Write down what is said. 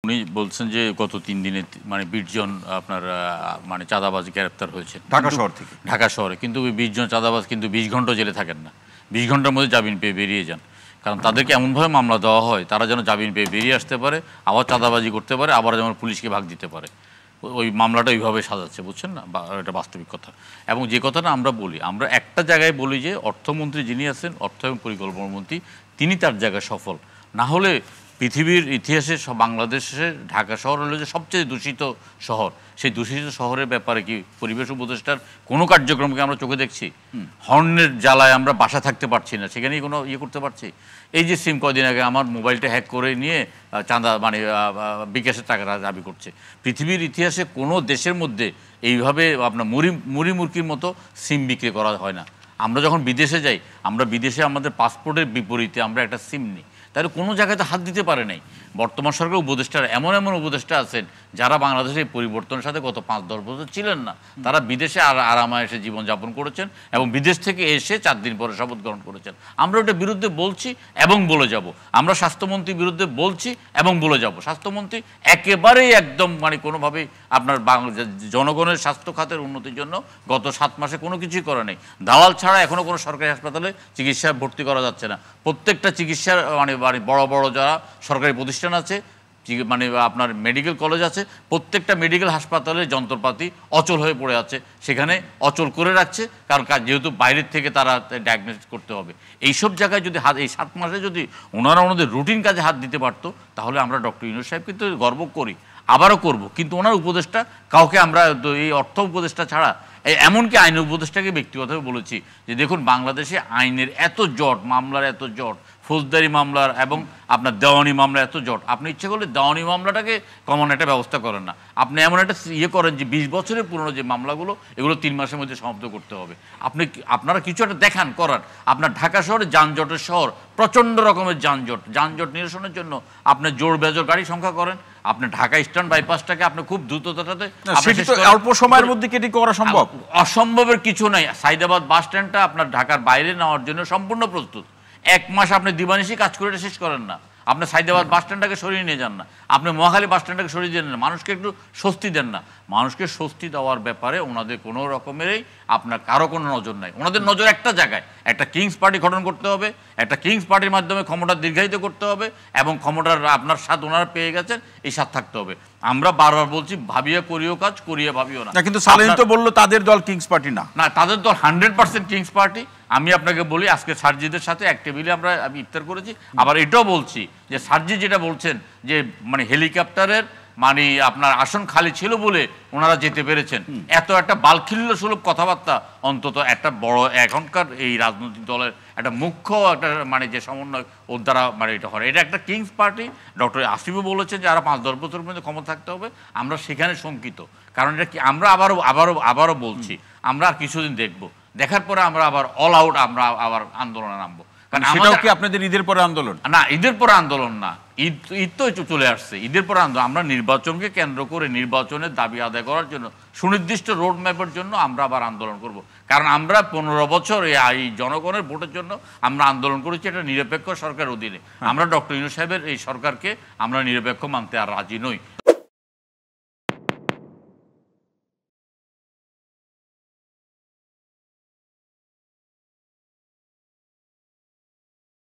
উনি বলছেন যে গত ৩ দিনে মানে ২০ জন আপনার মানে চাঁদাবাজি গ্রেপ্তার হয়েছে ঢাকা শহর থেকে। ঢাকা শহরে কিন্তু ওই ২০ জন চাঁদাবাজ কিন্তু ২০ ঘন্টা জেলে থাকেন না, ২০ ঘন্টার মধ্যে জামিন পেয়ে বেরিয়ে যান। কারণ তাদেরকে এমনভাবে মামলা দেওয়া হয় তারা যেন জামিন পেয়ে বেরিয়ে আসতে পারে, আবার চাঁদাবাজি করতে পারে, আবার যেমন পুলিশকে ভাগ দিতে পারে। ওই মামলাটা ওইভাবে সাজাচ্ছে, বুঝছেন না, এটা বাস্তবিক কথা। এবং যে কথাটা আমরা বলি, আমরা একটা জায়গায় বলি যে অর্থমন্ত্রী যিনি আছেন, অর্থ এবং পরিকল্পনা মন্ত্রী, তিনি তার জায়গায় সফল না হলে পৃথিবীর ইতিহাসে বাংলাদেশে ঢাকা শহর হলো যে সবচেয়ে দূষিত শহর। সেই দূষিত শহরের ব্যাপারে কি পরিবেশ উপদেষ্টার কোনো কার্যক্রমকে আমরা চোখে দেখছি? হর্নের জ্বালায় আমরা বাসা থাকতে পারছি না, সেখানেই কোনো ইয়ে করতে পারছি? এই যে সিম কদিন আগে আমার মোবাইলটা হ্যাক করে নিয়ে চাঁদা মানে বিকাশের টাকাটা দাবি করছে। পৃথিবীর ইতিহাসে কোনো দেশের মধ্যে এইভাবে আপনার মুড়ি মুরগির মতো সিম বিক্রি করা হয় না। আমরা যখন বিদেশে যাই, আমরা বিদেশে আমাদের পাসপোর্টের বিপরীতে আমরা একটা সিম নিই, তাহলে কোনো জায়গায় তো হাত দিতে পারে নাই। বর্তমান সরকার উপদেষ্টারা এমন এমন উপদেষ্টা আছেন যারা বাংলাদেশের পরিবর্তনের সাথে গত ৫-১০ বছর ছিলেন না, তারা বিদেশে আরামায় এসে জীবনযাপন করেছেন এবং বিদেশ থেকে এসে ৪ দিন পরে শপথ গ্রহণ করেছেন। আমরা ওটার বিরুদ্ধে বলছি এবং বলে যাব। আমরা স্বাস্থ্যমন্ত্রীর বিরুদ্ধে বলছি এবং বলে যাব। স্বাস্থ্যমন্ত্রী একেবারেই একদম মানে কোনোভাবেই আপনার জনগণের স্বাস্থ্য খাতের উন্নতির জন্য গত ৭ মাসে কোনো কিছুই করে নেই। দালাল ছাড়া এখনও কোনো সরকারি হাসপাতালে চিকিৎসা ভর্তি করা যাচ্ছে না। প্রত্যেকটা চিকিৎসার মানে বড় বড় যারা সরকারি প্রতিষ্ঠান আছে, মানে আপনার মেডিকেল কলেজ আছে, প্রত্যেকটা মেডিকেল হাসপাতালে যন্ত্রপাতি অচল হয়ে পড়ে আছে, সেখানে অচল করে রাখছে। কারণ যেহেতু বাইরের থেকে তারা ডায়াগনোসিস করতে হবে। এইসব জায়গায় যদি এই ৭ মাসে যদি ওনাদের রুটিন কাজে হাত দিতে পারতো, তাহলে আমরা ডক্টর ইউনূস সাহেবকে তো গর্ব করি, আবারও করব। কিন্তু ওনার উপদেষ্টা কাউকে আমরা এই অর্থ উপদেষ্টা ছাড়া, এমনকি আইন উপদেষ্টাকে ব্যক্তিগতভাবে বলেছি যে দেখুন, বাংলাদেশে আইনের এত জট, মামলার এত জট, ফৌজদারি মামলার এবং আপনার দেওয়ানি মামলা এত জট, আপনি ইচ্ছে করলে দেওয়ানি মামলাটাকে কমন একটা ব্যবস্থা করেন না, আপনি এমন একটা ইয়ে করেন যে ২০ বছরের পুরনো যে মামলাগুলো, এগুলো ৩ মাসের মধ্যে সমাপ্ত করতে হবে। আপনারা কিছু একটা দেখান, করান। আপনার ঢাকা শহরে যানজটের শহর, প্রচণ্ড রকমের যানজট নিরসনের জন্য আপনি জোর বেজোর গাড়ি সংখ্যা করেন। আপনি ঢাকা ইস্টার্ন বাইপাসটাকে আপনি খুব দ্রুততাতে অল্প সময়ের মধ্যে কেটে করা সম্ভব? অসম্ভবের কিছু নাই। সাইদাবাদ বাস স্ট্যান্ডটা আপনার ঢাকার বাইরে নেওয়ার জন্য সম্পূর্ণ প্রস্তুত। ১ মাস আপনি দিবানিশি কাজ করে এটা শেষ করেন না। আপনি সাইদাবাদ বাস স্ট্যান্ডটাকে সরিয়ে নিয়ে যান না, আপনি মহাখালী বাস স্ট্যান্ডটাকে সরিয়ে দেন না, মানুষকে একটু স্বস্তি দেন না। মানুষকে স্বস্তি দেওয়ার ব্যাপারে ওনাদের কোনো রকমেরই আপনার কারো কোনো নজর নাই। ওনাদের নজর একটা জায়গায়, একটা কিংস পার্টি গঠন করতে হবে, একটা কিংস পার্টির মাধ্যমে ক্ষমতা দীর্ঘায়িত করতে হবে এবং ক্ষমতার আপনার স্বাদ ওনারা পেয়ে গেছেন, এই স্বাদ থাকতে হবে। আমরা বারবার বলছি, ভাবিয়া করিও কাজ, করিয়া ভাবিও না। কিন্তু সালেম তো বললো তাদের দল কিংস পার্টি না। না, তাদের দল 100% কিংস পার্টি। আমি আপনাকে বলি, আজকে সার্জিদের সাথে এক টেবিলে আমি ইফতার করেছি। আবার এটাও বলছি যে সার্জি যেটা বলছেন যে মানে হেলিকপ্টারের মানে আপনার আসন খালি ছিল বলে ওনারা যেতে পেরেছেন, এত একটা বালখিল্য সুলভ কথাবার্তা অন্তত একটা বড় এখনকার এই রাজনৈতিক দলের একটা মুখ্য একটা মানে যে সমন্বয় ওর দ্বারা মানে এটা হয়। এটা একটা কিংস পার্টি। ডক্টর আসিফও বলেছেন যে আরো ৫-১০ বছর পর্যন্ত ক্ষমতা থাকতে হবে। আমরা সেখানে শঙ্কিত, কারণ এটা কি আমরা আবারও বলছি, আমরা আর কিছুদিন দেখবো, দেখার পরে আমরা আবার অল আউট আমরা আবার আন্দোলনে নামবো। কারণ সেটাও কি আপনাদের ঈদের পরে আন্দোলন? না, ঈদের পরে আন্দোলন না, ঈদ তো চলে আসছে। ঈদের পরে আন্দোলন, আমরা নির্বাচনকে কেন্দ্র করে নির্বাচনের দাবি আদায় করার জন্য সুনির্দিষ্ট রোড ম্যাপের জন্য আমরা আবার আন্দোলন করব। কারণ আমরা ১৫ বছর এই জনগণের ভোটের জন্য আমরা আন্দোলন করেছি, এটা নিরপেক্ষ সরকার অধীনে। আমরা ডক্টর ইউনূস সাহেবের এই সরকারকে আমরা নিরপেক্ষ মানতে আর রাজি নই।